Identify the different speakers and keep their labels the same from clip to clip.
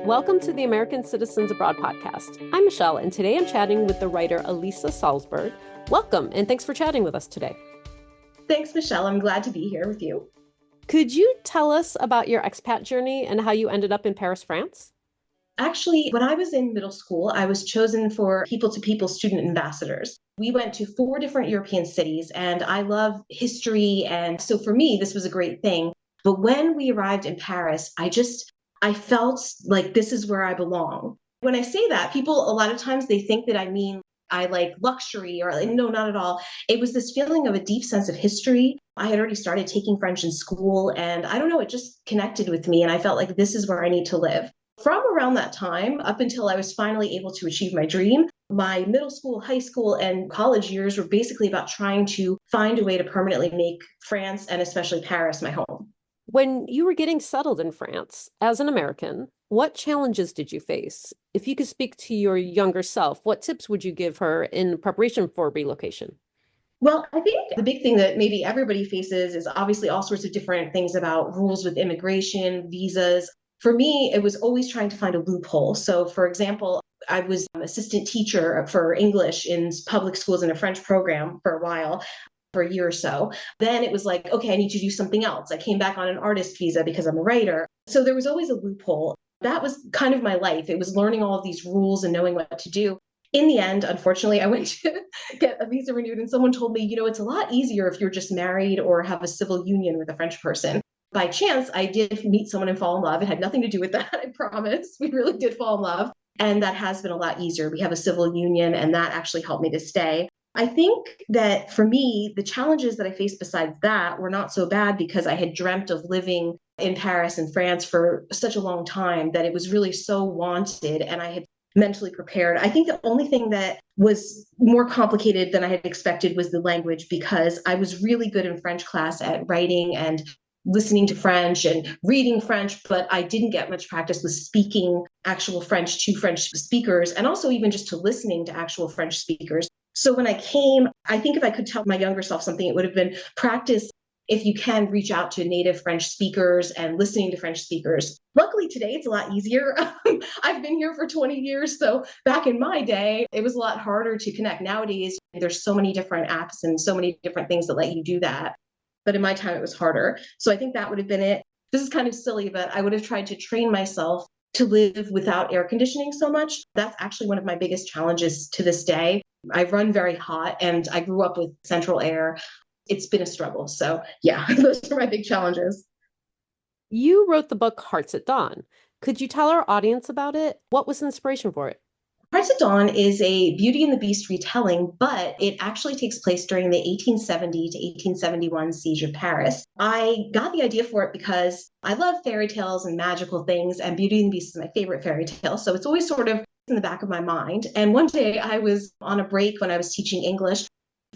Speaker 1: Welcome to the American Citizens Abroad podcast. I'm Michelle, and today I'm chatting with the writer Alysa Salzberg. Welcome, and thanks for chatting with us today.
Speaker 2: Thanks, Michelle. I'm glad to be here with you.
Speaker 1: Could you tell us about your expat journey and how you ended up in Paris, France?
Speaker 2: Actually, when I was in middle school, I was chosen for people-to-people student ambassadors. We went to 4 different European cities, and I love history. And so for me, this was a great thing. But when we arrived in Paris, I felt like this is where I belong. When I say that, people, a lot of times they think that I mean I like luxury or no, not at all. It was this feeling of a deep sense of history. I had already started taking French in school, and I don't know, it just connected with me. And I felt like this is where I need to live. From around that time up until I was finally able to achieve my dream, my middle school, high school, and college years were basically about trying to find a way to permanently make France and especially Paris my home.
Speaker 1: When you were getting settled in France as an American, what challenges did you face? If you could speak to your younger self, what tips would you give her in preparation for relocation?
Speaker 2: Well, I think the big thing that maybe everybody faces is obviously all sorts of different things about rules with immigration, visas. For me, it was always trying to find a loophole. So, for example, I was an assistant teacher for English in public schools in a French program for a while, for a year or so. Then it was like, okay, I need to do something else. I came back on an artist visa because I'm a writer. So there was always a loophole. That was kind of my life. It was learning all of these rules and knowing what to do. In the end, unfortunately, I went to get a visa renewed, and someone told me, it's a lot easier if you're just married or have a civil union with a French person. By chance, I did meet someone and fall in love. It had nothing to do with that, I promise. We really did fall in love. And that has been a lot easier. We have a civil union, and that actually helped me to stay. I think that for me, the challenges that I faced besides that were not so bad because I had dreamt of living in Paris and France for such a long time that it was really so wanted, and I had mentally prepared. I think the only thing that was more complicated than I had expected was the language, because I was really good in French class at writing and listening to French and reading French, but I didn't get much practice with speaking actual French to French speakers, and also even just to listening to actual French speakers. So when I came, I think if I could tell my younger self something, it would have been practice. If you can, reach out to native French speakers and listening to French speakers. Luckily today, it's a lot easier. I've been here for 20 years. So back in my day, it was a lot harder to connect. Nowadays, there's so many different apps and so many different things that let you do that. But in my time, it was harder. So I think that would have been it. This is kind of silly, but I would have tried to train myself to live without air conditioning so much. That's actually one of my biggest challenges to this day. I run very hot, and I grew up with central air. It's been a struggle. So yeah, those are my big challenges.
Speaker 1: You wrote the book Hearts at Dawn. Could you tell our audience about it? What was the inspiration for it?
Speaker 2: Hearts at Dawn is a Beauty and the Beast retelling, but it actually takes place during the 1870 to 1871 siege of Paris. I got the idea for it because I love fairy tales and magical things, and Beauty and the Beast is my favorite fairy tale. So it's always sort of in the back of my mind. And one day I was on a break when I was teaching English.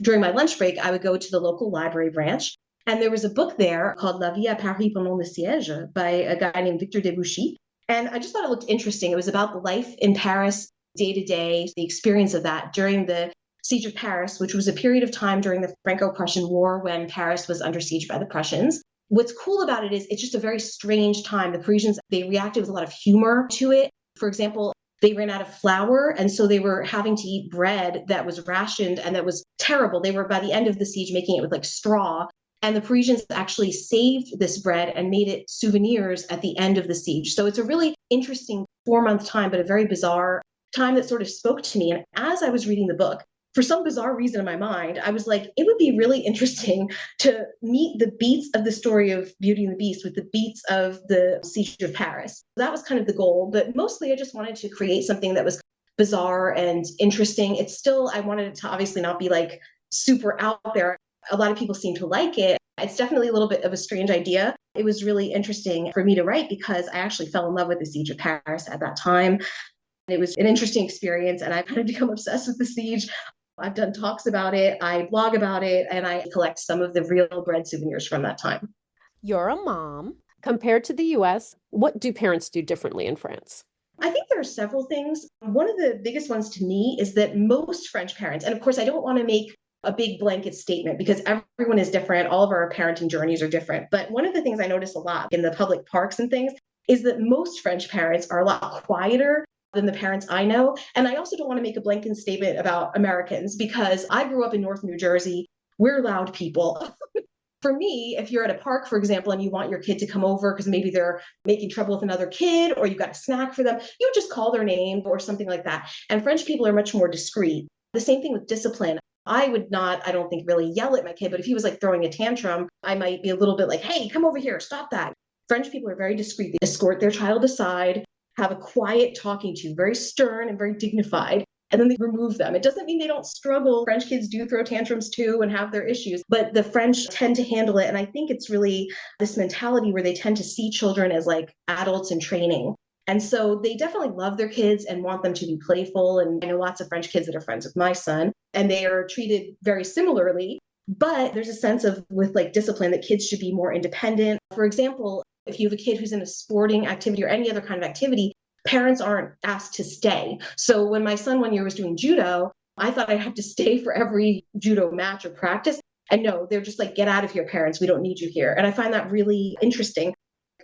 Speaker 2: During my lunch break, I would go to the local library branch, and there was a book there called La vie à Paris pendant le siège by a guy named Victor Debuchy. And I just thought it looked interesting. It was about the life in Paris, day to day, the experience of that during the siege of Paris, which was a period of time during the Franco-Prussian War when Paris was under siege by the Prussians. What's cool about it is it's just a very strange time. The Parisians, they reacted with a lot of humor to it. For example, they ran out of flour, and so they were having to eat bread that was rationed and that was terrible. They were, by the end of the siege, making it with like straw. And the Parisians actually saved this bread and made it souvenirs at the end of the siege. So it's a really interesting 4-month time, but a very bizarre time that sort of spoke to me. And as I was reading the book, for some bizarre reason in my mind, I was like, it would be really interesting to meet the beats of the story of Beauty and the Beast with the beats of the siege of Paris. That was kind of the goal, but mostly I just wanted to create something that was bizarre and interesting. It's still, I wanted it to obviously not be like super out there. A lot of people seem to like it. It's definitely a little bit of a strange idea. It was really interesting for me to write because I actually fell in love with the siege of Paris at that time. It was an interesting experience, and I've kind of become obsessed with the siege. I've done talks about it, I blog about it, and I collect some of the real bread souvenirs from that time.
Speaker 1: You're a mom. Compared to the US, what do parents do differently in France?
Speaker 2: I think there are several things. One of the biggest ones to me is that most French parents, and of course, I don't want to make a big blanket statement because everyone is different. All of our parenting journeys are different. But one of the things I notice a lot in the public parks and things is that most French parents are a lot quieter than the parents I know. And I also don't want to make a blanket statement about Americans because I grew up in North New Jersey. We're loud people. For me, if you're at a park, for example, and you want your kid to come over because maybe they're making trouble with another kid or you've got a snack for them, you just call their name or something like that. And French people are much more discreet. The same thing with discipline. I would not, I don't think, really yell at my kid, but if he was like throwing a tantrum, I might be a little bit like, hey, come over here, stop that. French people are very discreet. They escort their child aside, have a quiet talking to, very stern and very dignified, and then they remove them. It doesn't mean they don't struggle. French kids do throw tantrums too and have their issues, but the French tend to handle it. And I think it's really this mentality where they tend to see children as like adults in training. And so they definitely love their kids and want them to be playful. And I know lots of French kids that are friends with my son, and they are treated very similarly. But there's a sense of, with like discipline, that kids should be more independent. For example, if you have a kid who's in a sporting activity or any other kind of activity, parents aren't asked to stay. So when my son 1 year was doing judo, I thought I'd have to stay for every judo match or practice. And no, they're just like, get out of here, parents. We don't need you here. And I find that really interesting.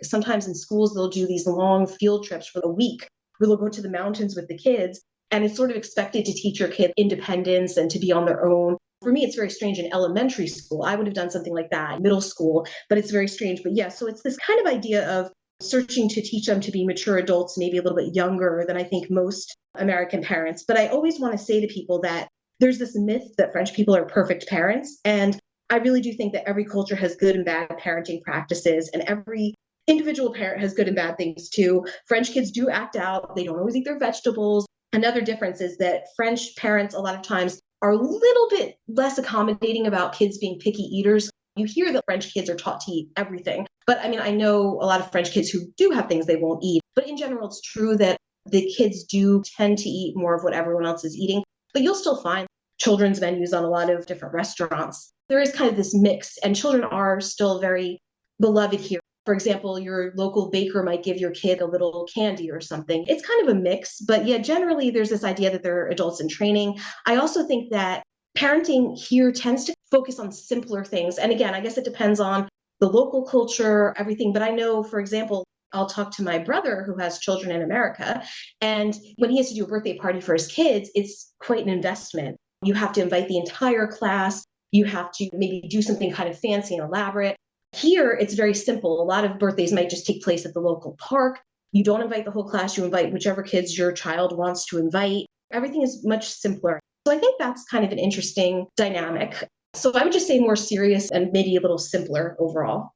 Speaker 2: Sometimes in schools, they'll do these long field trips for a week where they'll go to the mountains with the kids. And it's sort of expected to teach your kid independence and to be on their own. For me, it's very strange in elementary school. I would have done something like that in middle school, but it's very strange. But yeah, so it's this kind of idea of searching to teach them to be mature adults, maybe a little bit younger than I think most American parents. But I always want to say to people that there's this myth that French people are perfect parents. And I really do think that every culture has good and bad parenting practices, and every individual parent has good and bad things too. French kids do act out. They don't always eat their vegetables. Another difference is that French parents a lot of times are a little bit less accommodating about kids being picky eaters. You hear that French kids are taught to eat everything. But I mean, I know a lot of French kids who do have things they won't eat. But in general, it's true that the kids do tend to eat more of what everyone else is eating. But you'll still find children's menus on a lot of different restaurants. There is kind of this mix, and children are still very beloved here. For example, your local baker might give your kid a little candy or something. It's kind of a mix, but yeah, generally there's this idea that they're adults in training. I also think that parenting here tends to focus on simpler things. And again, I guess it depends on the local culture, everything. But I know, for example, I'll talk to my brother who has children in America. And when he has to do a birthday party for his kids, it's quite an investment. You have to invite the entire class. You have to maybe do something kind of fancy and elaborate. Here, it's very simple. A lot of birthdays might just take place at the local park. You don't invite the whole class. You invite whichever kids your child wants to invite. Everything is much simpler. So I think that's kind of an interesting dynamic. So I would just say more serious and maybe a little simpler overall.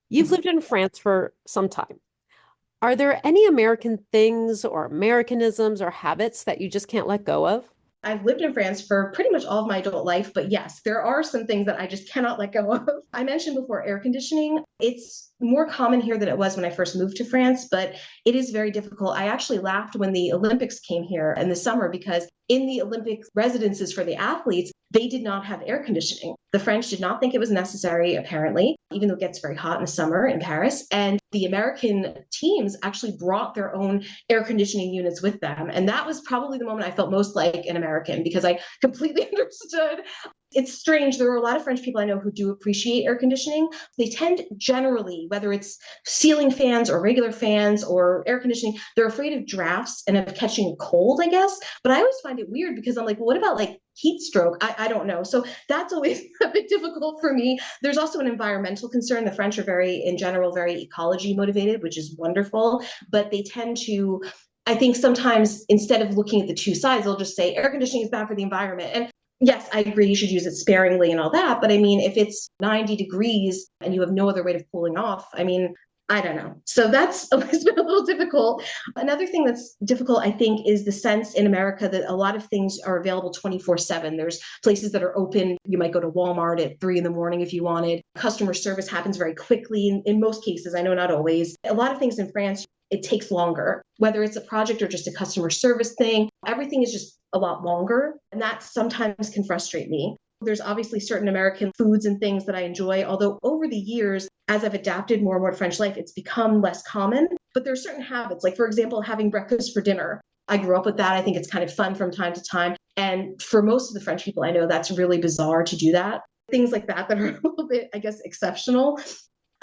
Speaker 1: You've lived in France for some time. Are there any American things or Americanisms or habits that you just can't let go of?
Speaker 2: I've lived in France for pretty much all of my adult life, but yes, there are some things that I just cannot let go of. I mentioned before air conditioning. It's more common here than it was when I first moved to France, but it is very difficult. I actually laughed when the Olympics came here in the summer because in the Olympic residences for the athletes, they did not have air conditioning. The French did not think it was necessary, apparently, even though it gets very hot in the summer in Paris. And the American teams actually brought their own air conditioning units with them. And that was probably the moment I felt most like an American because I completely understood. It's strange. There are a lot of French people I know who do appreciate air conditioning. They tend generally, whether it's ceiling fans or regular fans or air conditioning, they're afraid of drafts and of catching a cold, I guess. But I always find it weird because I'm like, well, what about like heat stroke? I don't know. So that's always a bit difficult for me. There's also an environmental concern. The French are very, in general, very ecology motivated, which is wonderful. But they tend to, I think sometimes instead of looking at the two sides, they'll just say air conditioning is bad for the environment. And yes, I agree you should use it sparingly and all that. But I mean, if it's 90 degrees and you have no other way of cooling off, I mean, I don't know. So that's always been a little difficult. Another thing that's difficult, I think, is the sense in America that a lot of things are available 24/7. There's places that are open. You might go to Walmart at 3 a.m. if you wanted. Customer service happens very quickly in most cases. I know not always. A lot of things in France, it takes longer, whether it's a project or just a customer service thing. Everything is just a lot longer. And that sometimes can frustrate me. There's obviously certain American foods and things that I enjoy, although over the years, as I've adapted more and more to French life, it's become less common. But there are certain habits, like, for example, having breakfast for dinner. I grew up with that. I think it's kind of fun from time to time. And for most of the French people I know, that's really bizarre to do that. Things like that that are a little bit, I guess, exceptional.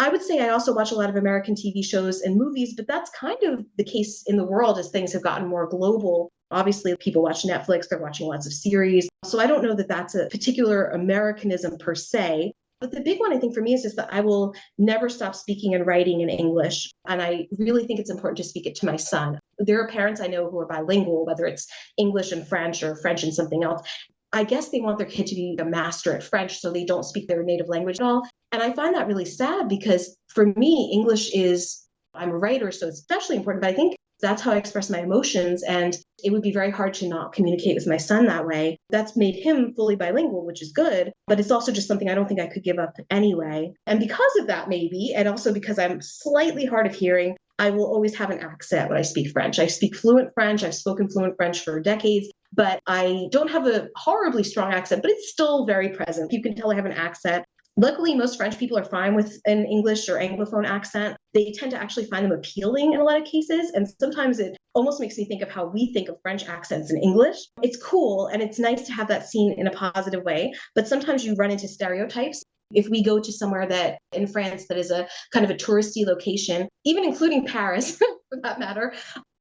Speaker 2: I would say I also watch a lot of American TV shows and movies, but that's kind of the case in the world as things have gotten more global. Obviously, people watch Netflix, they're watching lots of series. So I don't know that that's a particular Americanism per se. But the big one, I think, for me is just that I will never stop speaking and writing in English. And I really think it's important to speak it to my son. There are parents I know who are bilingual, whether it's English and French or French and something else. I guess they want their kid to be a master at French so they don't speak their native language at all. And I find that really sad because for me, English is, I'm a writer, so it's especially important, but I think that's how I express my emotions. And it would be very hard to not communicate with my son that way. That's made him fully bilingual, which is good, but it's also just something I don't think I could give up anyway. And because of that, maybe, and also because I'm slightly hard of hearing, I will always have an accent when I speak French. I speak fluent French. I've spoken fluent French for decades, but I don't have a horribly strong accent, but it's still very present. You can tell I have an accent. Luckily, most French people are fine with an English or Anglophone accent. They tend to actually find them appealing in a lot of cases. And sometimes it almost makes me think of how we think of French accents in English. It's cool and it's nice to have that seen in a positive way. But sometimes you run into stereotypes. If we go to somewhere that in France that is a kind of a touristy location, even including Paris for that matter,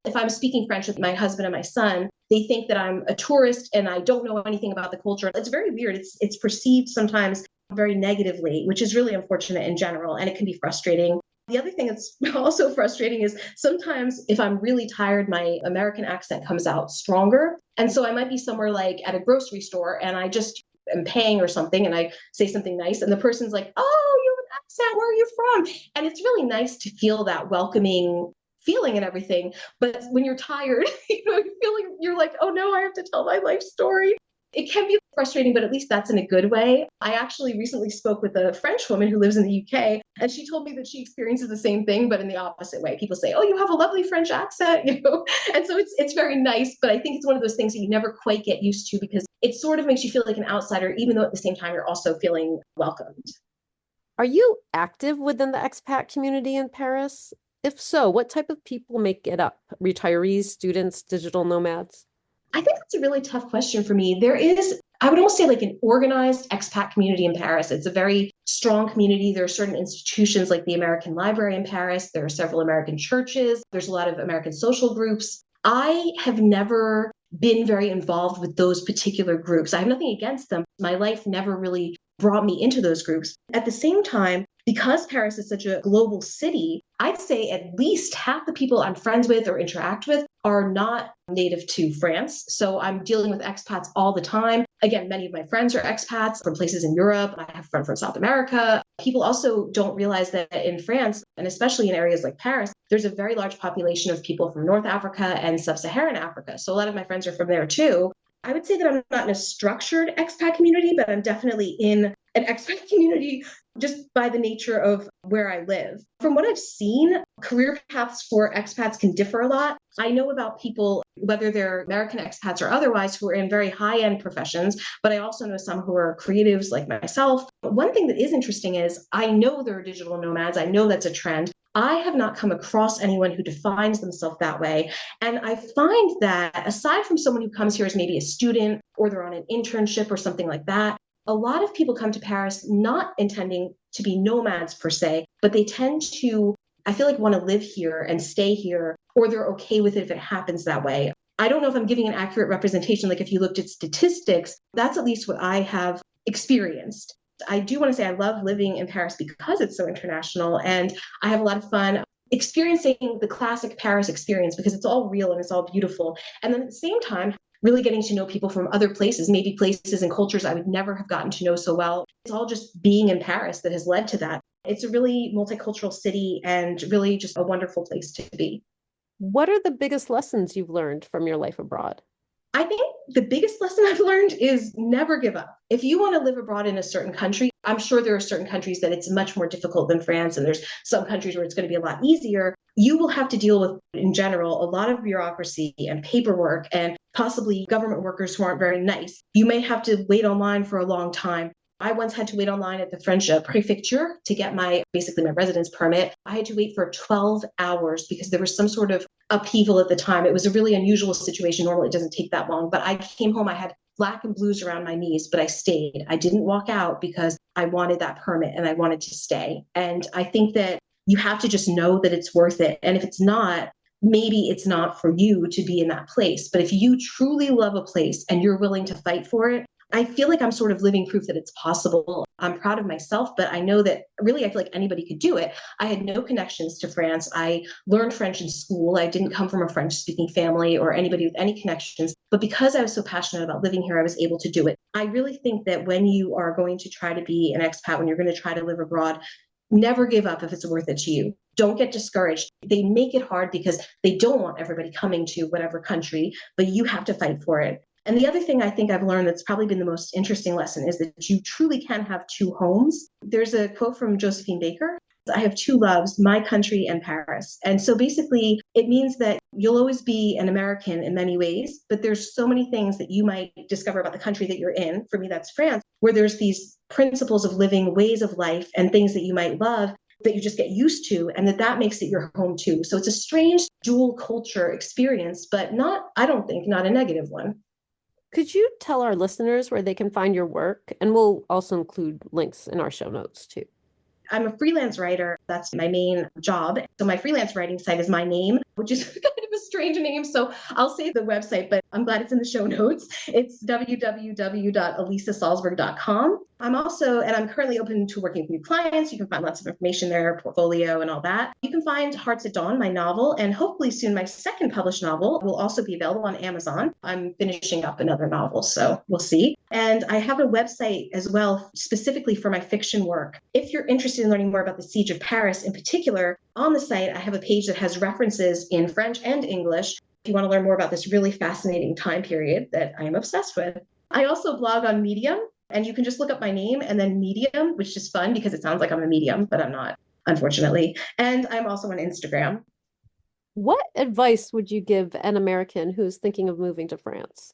Speaker 2: if I'm speaking French with my husband and my son, they think that I'm a tourist and I don't know anything about the culture. It's very weird. It's perceived sometimes very negatively, which is really unfortunate in general, and it can be frustrating. The other thing that's also frustrating is sometimes if I'm really tired, my American accent comes out stronger. And so I might be somewhere like at a grocery store and I just am paying or something and I say something nice and the person's like, oh, you have an accent, where are you from? And it's really nice to feel that welcoming feeling and everything. But when you're tired, you're like, oh no, I have to tell my life story. It can be frustrating, but at least that's in a good way. I actually recently spoke with a French woman who lives in the UK, and she told me that she experiences the same thing, but in the opposite way. People say, "Oh, you have a lovely French accent," and so it's very nice. But I think it's one of those things that you never quite get used to because it sort of makes you feel like an outsider, even though at the same time you're also feeling welcomed.
Speaker 1: Are you active within the expat community in Paris? If so, what type of people make it up? Retirees, students, digital nomads?
Speaker 2: I think that's a really tough question for me. There is, I would almost say, like an organized expat community in Paris. It's a very strong community. There are certain institutions like the American Library in Paris. There are several American churches. There's a lot of American social groups. I have never been very involved with those particular groups. I have nothing against them. My life never really brought me into those groups. At the same time, because Paris is such a global city, I'd say at least half the people I'm friends with or interact with are not native to France. So I'm dealing with expats all the time. Again, many of my friends are expats from places in Europe. I have a friend from South America. People also don't realize that in France, and especially in areas like Paris, there's a very large population of people from North Africa and Sub-Saharan Africa. So a lot of my friends are from there too. I would say that I'm not in a structured expat community, but I'm definitely in an expat community just by the nature of where I live. From what I've seen, career paths for expats can differ a lot. I know about people, whether they're American expats or otherwise, who are in very high-end professions, but I also know some who are creatives like myself. But one thing that is interesting is I know there are digital nomads. I know that's a trend. I have not come across anyone who defines themselves that way. And I find that aside from someone who comes here as maybe a student or they're on an internship or something like that, a lot of people come to Paris not intending to be nomads per se, but they tend to, I feel like, want to live here and stay here, or they're okay with it if it happens that way. I don't know if I'm giving an accurate representation. Like if you looked at statistics, that's at least what I have experienced. I do want to say I love living in Paris because it's so international and I have a lot of fun experiencing the classic Paris experience because it's all real and it's all beautiful. And then at the same time, really getting to know people from other places, maybe places and cultures I would never have gotten to know so well. It's all just being in Paris that has led to that. It's a really multicultural city and really just a wonderful place to be.
Speaker 1: What are the biggest lessons you've learned from your life abroad?
Speaker 2: I think the biggest lesson I've learned is never give up. If you want to live abroad in a certain country, I'm sure there are certain countries that it's much more difficult than France, and there's some countries where it's going to be a lot easier. You will have to deal with, in general, a lot of bureaucracy and paperwork and possibly government workers who aren't very nice. You may have to wait online for a long time. I once had to wait online at the French prefecture to get basically my residence permit. I had to wait for 12 hours because there was some sort of upheaval at the time. It was a really unusual situation. Normally it doesn't take that long, but I came home, I had black and blues around my knees, but I stayed. I didn't walk out because I wanted that permit and I wanted to stay. And I think that you have to just know that it's worth it. And if it's not, maybe it's not for you to be in that place. But if you truly love a place and you're willing to fight for it, I feel like I'm sort of living proof that it's possible. I'm proud of myself, but I know that really I feel like anybody could do it. I had no connections to France. I learned French in school. I didn't come from a French speaking family or anybody with any connections. But because I was so passionate about living here, I was able to do it. I really think that when you are going to try to be an expat, when you're going to try to live abroad, never give up if it's worth it to you. Don't get discouraged. They make it hard because they don't want everybody coming to whatever country, but you have to fight for it. And the other thing I think I've learned that's probably been the most interesting lesson is that you truly can have two homes. There's a quote from Josephine Baker. I have two loves, my country and Paris. And so basically, it means that you'll always be an American in many ways, but there's so many things that you might discover about the country that you're in. For me, that's France, where there's these principles of living, ways of life, and things that you might love that you just get used to, and that makes it your home too. So it's a strange dual culture experience, but not, I don't think, not a negative one.
Speaker 1: Could you tell our listeners where they can find your work? And we'll also include links in our show notes too.
Speaker 2: I'm a freelance writer. That's my main job. So my freelance writing site is my name, which is kind of a strange name. So I'll say the website, but I'm glad it's in the show notes. It's www.alysasalzberg.com. I'm currently open to working with new clients. You can find lots of information there, portfolio and all that. You can find Hearts at Dawn, my novel, and hopefully soon my second published novel will also be available on Amazon. I'm finishing up another novel, so we'll see. And I have a website as well, specifically for my fiction work. If you're interested in learning more about the Siege of Paris in particular, on the site, I have a page that has references in French and English if you want to learn more about this really fascinating time period that I am obsessed with. I also blog on Medium, and you can just look up my name and then Medium, which is fun because it sounds like I'm a medium, but I'm not, unfortunately. And I'm also on Instagram.
Speaker 1: What advice would you give an American who's thinking of moving to France?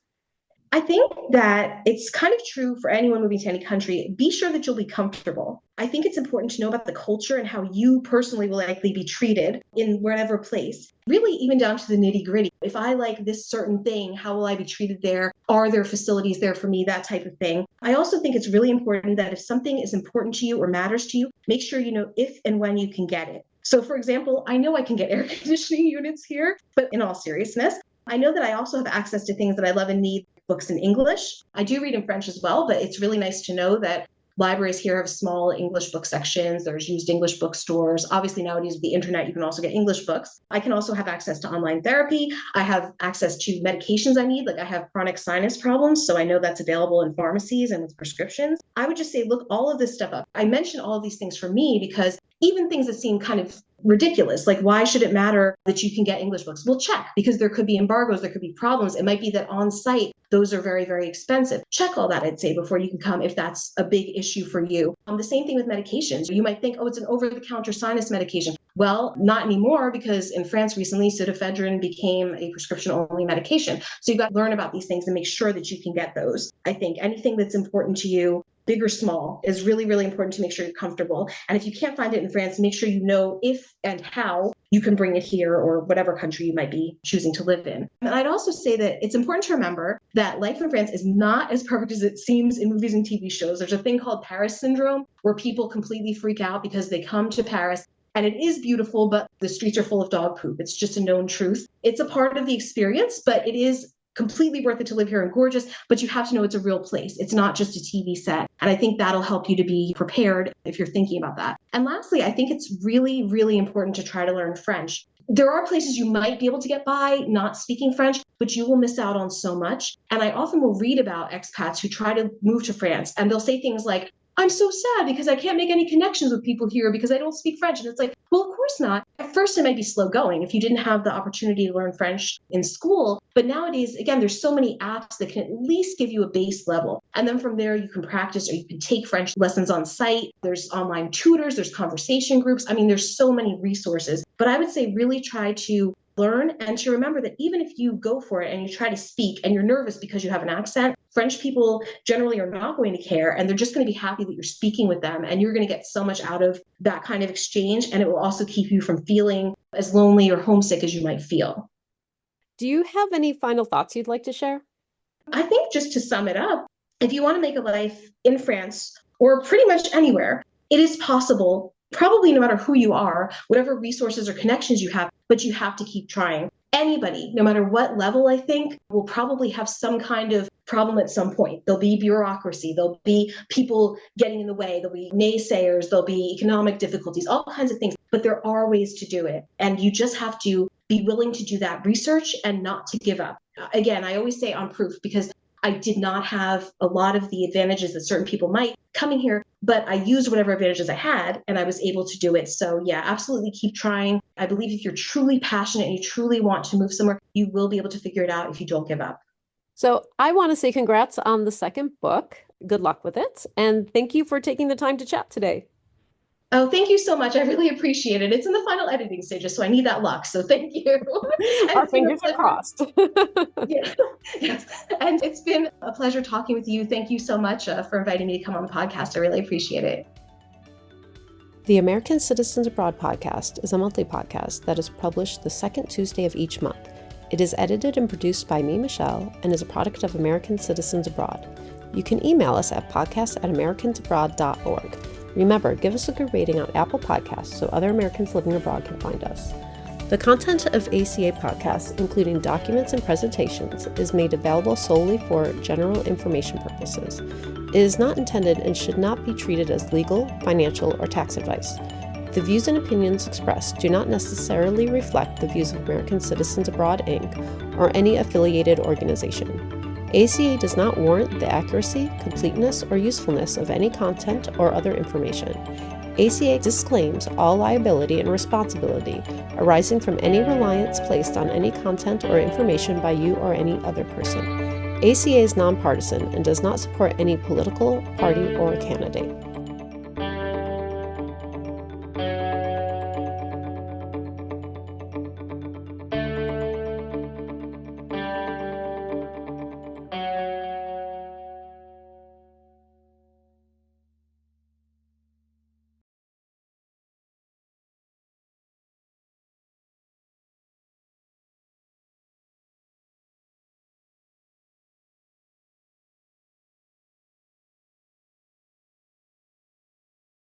Speaker 2: I think that it's kind of true for anyone moving to any country. Be sure that you'll be comfortable. I think it's important to know about the culture and how you personally will likely be treated in whatever place, really, even down to the nitty gritty. If I like this certain thing, how will I be treated there? Are there facilities there for me? That type of thing. I also think it's really important that if something is important to you or matters to you, make sure you know if and when you can get it. So, for example, I know I can get air conditioning units here, but in all seriousness, I know that I also have access to things that I love and need, books in English. I do read in French as well, but it's really nice to know that libraries here have small English book sections. There's used English bookstores. Obviously, nowadays with the internet, you can also get English books. I can also have access to online therapy. I have access to medications I need. Like I have chronic sinus problems, so I know that's available in pharmacies and with prescriptions. I would just say, look all of this stuff up. I mention all of these things for me because even things that seem kind of ridiculous, like why should it matter that you can get English books? Well, check, because there could be embargoes, there could be problems. It might be that on site, those are very, very expensive. Check all that, I'd say, before you can come if that's a big issue for you. The same thing with medications. You might think, oh, it's an over-the-counter sinus medication. Well, not anymore, because in France recently, pseudoephedrine became a prescription-only medication. So you've got to learn about these things and make sure that you can get those. I think anything that's important to you, big or small, is really, really important to make sure you're comfortable. And if you can't find it in France, make sure you know if and how you can bring it here or whatever country you might be choosing to live in. And I'd also say that it's important to remember that life in France is not as perfect as it seems in movies and TV shows. There's a thing called Paris syndrome, where people completely freak out because they come to Paris and it is beautiful, but the streets are full of dog poop. It's just a known truth. It's a part of the experience, but it is completely worth it to live here and gorgeous, but you have to know it's a real place. It's not just a TV set. And I think that'll help you to be prepared if you're thinking about that. And lastly, I think it's really, really important to try to learn French. There are places you might be able to get by not speaking French, but you will miss out on so much. And I often will read about expats who try to move to France and they'll say things like, I'm so sad because I can't make any connections with people here because I don't speak French. And it's like, well, of course not. At first, it might be slow going if you didn't have the opportunity to learn French in school. But nowadays, again, there's so many apps that can at least give you a base level. And then from there, you can practice or you can take French lessons on site. There's online tutors, there's conversation groups. I mean, there's so many resources. But I would say really try to learn and to remember that even if you go for it and you try to speak and you're nervous because you have an accent, French people generally are not going to care and they're just going to be happy that you're speaking with them and you're going to get so much out of that kind of exchange, and it will also keep you from feeling as lonely or homesick as you might feel.
Speaker 1: Do you have any final thoughts you'd like to share?
Speaker 2: I think just to sum it up, if you want to make a life in France or pretty much anywhere, it is possible, probably no matter who you are, whatever resources or connections you have, but you have to keep trying. Anybody, no matter what level, I think, will probably have some kind of problem at some point. There'll be bureaucracy, there'll be people getting in the way, there'll be naysayers, there'll be economic difficulties, all kinds of things. But there are ways to do it. And you just have to be willing to do that research and not to give up. Again, I always say on proof because I did not have a lot of the advantages that certain people might coming here, but I used whatever advantages I had and I was able to do it. So yeah, absolutely keep trying. I believe if you're truly passionate and you truly want to move somewhere, you will be able to figure it out if you don't give up.
Speaker 1: So I want to say congrats on the second book. Good luck with it. And thank you for taking the time to chat today.
Speaker 2: Oh, thank you so much. I really appreciate it. It's in the final editing stages, so I need that luck. So thank you. And
Speaker 1: Our
Speaker 2: it's been a
Speaker 1: fingers are
Speaker 2: pleasure.
Speaker 1: crossed.
Speaker 2: Yeah. Yes. And it's been a pleasure talking with you. Thank you so much for inviting me to come on the podcast. I really appreciate it.
Speaker 1: The American Citizens Abroad podcast is a monthly podcast that is published the second Tuesday of each month. It is edited and produced by me, Michelle, and is a product of American Citizens Abroad. You can email us at podcast@americansabroad.org. Remember, give us a good rating on Apple Podcasts so other Americans living abroad can find us. The content of ACA podcasts, including documents and presentations, is made available solely for general information purposes. It is not intended and should not be treated as legal, financial, or tax advice. The views and opinions expressed do not necessarily reflect the views of American Citizens Abroad, Inc., or any affiliated organization. ACA does not warrant the accuracy, completeness, or usefulness of any content or other information. ACA disclaims all liability and responsibility arising from any reliance placed on any content or information by you or any other person. ACA is nonpartisan and does not support any political party or candidate.